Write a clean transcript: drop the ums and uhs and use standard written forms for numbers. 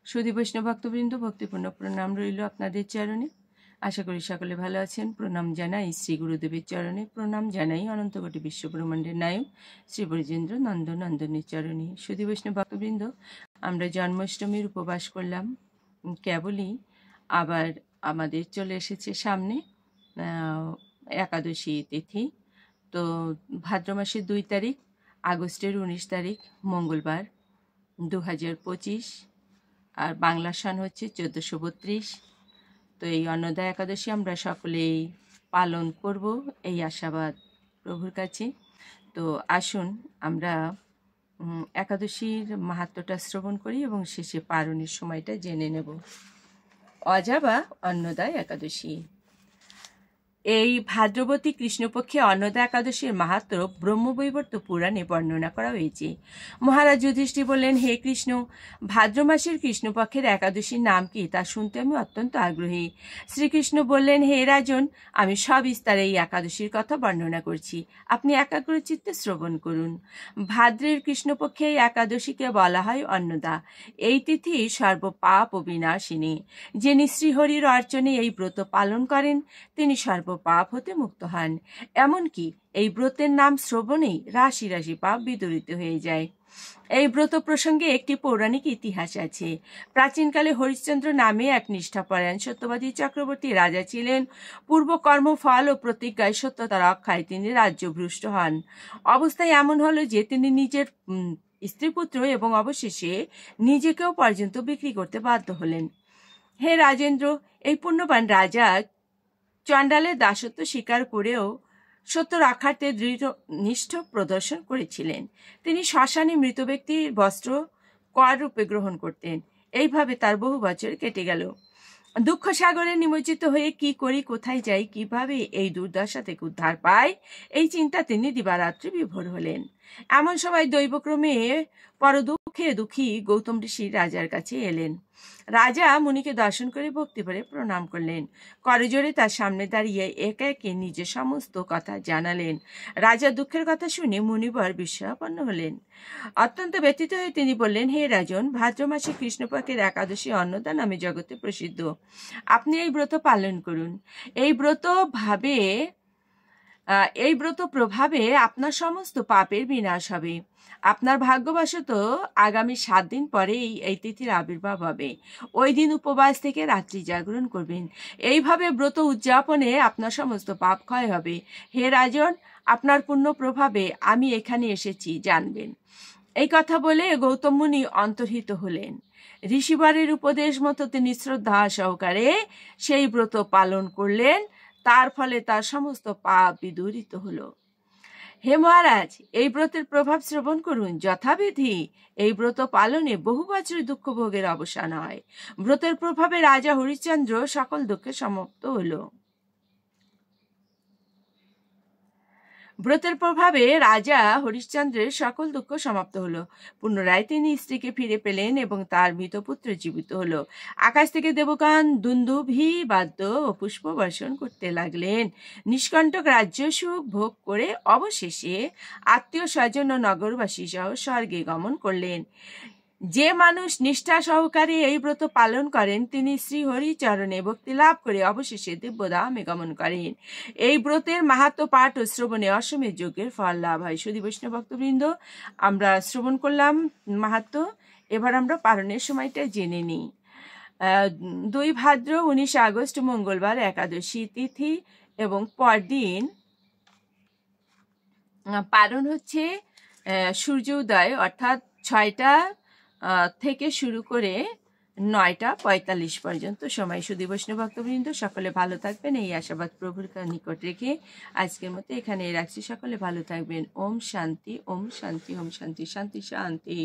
সুধী বৈষ্ণব ভক্তবৃন্দ, ভক্তিপূর্ণ প্রণাম রইল আপনাদের চরণে। আশা করি সকলে ভালো আছেন। প্রণাম জানাই শ্রী গুরুদেবের চরণে, প্রণাম জানাই অনন্তকোটি বিশ্বব্রহ্মাণ্ডের নায়ক শ্রী ব্রজেন্দ্র নন্দনের চরণে। সুধী বৈষ্ণব ভক্তবৃন্দ, আমরা জন্মাষ্টমীর উপবাস করলাম কেবলই, আবার আমাদের চলে এসেছে সামনে একাদশী তিথি। তো ভাদ্র মাসের 2 তারিখ, আগস্টের 19 তারিখ মঙ্গলবার 2025, আর বাংলা সন হচ্ছে 1432। তো এই অন্নদা একাদশী আমরা সকলেই পালন করব এই আশাবাদ প্রভুর কাছে। তো আসুন আমরা একাদশীর মাহাত্ম্যটা শ্রবণ করি এবং শেষে পারণের সময়টা জেনে নেব। অজাবা অন্নদা একাদশী। এই ভাদ্রবতী কৃষ্ণপক্ষে অন্নদা একাদশীর মাহাত্ম্য ব্রহ্মবৈবর্ত পুরাণে বর্ণনা করা হয়েছে। মহারাজ যুধিষ্ঠির বললেন, হে কৃষ্ণ, ভাদ্র মাসের কৃষ্ণপক্ষের একাদশীর নাম কি তা শুনতে আমি অত্যন্ত আগ্রহী। শ্রীকৃষ্ণ বললেন, হে রাজন, আমি সবিস্তারে এই একাদশীর কথা বর্ণনা করছি, আপনি একাগ্রচিত্তে শ্রবণ করুন। ভাদ্রের কৃষ্ণপক্ষে এই একাদশীকে বলা হয় অন্নদা। এই তিথি সর্বপাপ ও বিনাশিনী। যিনি শ্রীহরির অর্চনে এই ব্রত পালন করেন তিনি সর্বপাপ হতে মুক্ত হন। এমনকি এই ব্রতের নাম শ্রবণেই রাশি রাশি পাপ বিদূরিত হয়ে যায়। এই ব্রত প্রসঙ্গে একটি পৌরাণিক ইতিহাস আছে। প্রাচীনকালে হরিশ্চন্দ্র নামে এক নিষ্ঠাপরায়ণ সত্যবাদী চক্রবর্তী রাজা ছিলেন। পূর্বকর্ম ফল ও প্রতিজ্ঞায় সত্যতা রক্ষায় তিনি রাজ্যভ্রষ্ট হন। অবস্থায় এমন হলো যে তিনি নিজের স্ত্রীপুত্র এবং অবশেষে নিজেকেও পর্যন্ত বিক্রি করতে বাধ্য হলেন। হে রাজেন্দ্র, এই পুণ্যবান রাজা চণ্ডালের দাসত্ব স্বীকার করেও সত্য রক্ষার্থে দৃঢ় নিষ্ঠ প্রদর্শন করেছিলেন। তিনি শ্মশানে মৃত ব্যক্তির বস্ত্র কর রূপে গ্রহণ করতেন। এইভাবে তার বহু বছর কেটে গেল। দুঃখ সাগরে নিমজ্জিত হয়ে কি করি, কোথায় যাই, কিভাবে এই দুর্দশা থেকে উদ্ধার পাই, এই চিন্তা তিনি দিবারাত্রি বিভোর হলেন। এমন সময় দৈবক্রমে পরদুঃখে দুঃখী গৌতম ঋষি রাজার কাছে এলেন। রাজা মুনিকে দর্শন করে ভক্তি ভরে প্রণাম করলেন। করজোড়ে তার সামনে দাঁড়িয়ে একে একে নিজের সমস্ত কথা জানালেন। রাজা দুঃখের কথা শুনে মুনিবর বিস্ময়াপন্ন হলেন। অত্যন্ত ব্যথিত হয়ে তিনি বললেন, হে রাজন, ভাদ্র মাসে কৃষ্ণপক্ষের একাদশী অন্নদা নামে জগতে প্রসিদ্ধ। আপনি এই ব্রত পালন করুন। এই ব্রত প্রভাবে আপনার সমস্ত পাপের বিনাশ হবে। আপনার ভাগ্যবশত আগামী 7 দিন পরেই এই তিথির আবির্ভাব হবে। ওই দিন উপবাস থেকে রাত্রি জাগরণ করবেন। এইভাবে ব্রত উদযাপনে আপনার সমস্ত পাপ ক্ষয় হবে। হে রাজন, আপনার পুণ্য প্রভাবে আমি এখানে এসেছি, জানবেন। এই কথা বলে গৌতম মুনি অন্তর্হিত হলেন। ঋষিবরের উপদেশ মতো তিনি শ্রদ্ধা সহকারে সেই ব্রত পালন করলেন। তার ফলে তার সমস্ত পাপ বিদূরিত হলো। হে মহারাজ, এই ব্রতের প্রভাব শ্রবণ করুন। যথাবিধি এই ব্রত পালনে বহু বছরের দুঃখ ভোগের অবসান হয়। ব্রতের প্রভাবে রাজা হরিশ্চন্দ্র সকল দুঃখে সমাপ্ত হলো। ব্রতের প্রভাবে রাজা হরিশ্চন্দ্রের সকল দুঃখ সমাপ্ত হলো। পুনরায় তিনি স্ত্রীকে ফিরে পেলেন এবং তার মৃত পুত্র জীবিত হলো। আকাশ থেকে দেবগণ দুন্দুভি বাদ্য ও পুষ্প বর্ষণ করতে লাগলেন। নিষ্কণ্টক রাজ্য সুখ ভোগ করে অবশেষে আত্মীয় স্বজন ও নগরবাসী সহ স্বর্গে গমন করলেন। যে মানুষ নিষ্ঠা সহকারে এই ব্রত পালন করেন তিনি শ্রীহরি চরণে ভক্তি লাভ করে অবশেষে দিব্যধামে গমন করেন। এই ব্রতের মাহাত্ম্য পাঠ ও শ্রবণে অশ্বমেধ যজ্ঞের ফল লাভ হয়। সুধী বৈষ্ণব ভক্তবৃন্দ, আমরা শ্রবণ করলাম মাহাত্ম্য। এবার আমরা পালনের সময়টা জেনে নিই। 2 ভাদ্র 19 আগস্ট মঙ্গলবার একাদশী তিথি এবং পরদিন পালন হচ্ছে সূর্য উদয় অর্থাৎ 6টা থেকে শুরু করে 9টা 45 পর্যন্ত সময়। সুধী বৈষ্ণব ভক্তবৃন্দ, সকলে ভালো থাকবেন এই আশাবাদ প্রভুর নিকট রেখে আজকের মতো এখানে রাখছি। সকলে ভালো থাকবেন। ওম শান্তি, ওম শান্তি, ওম শান্তি, শান্তি শান্তি।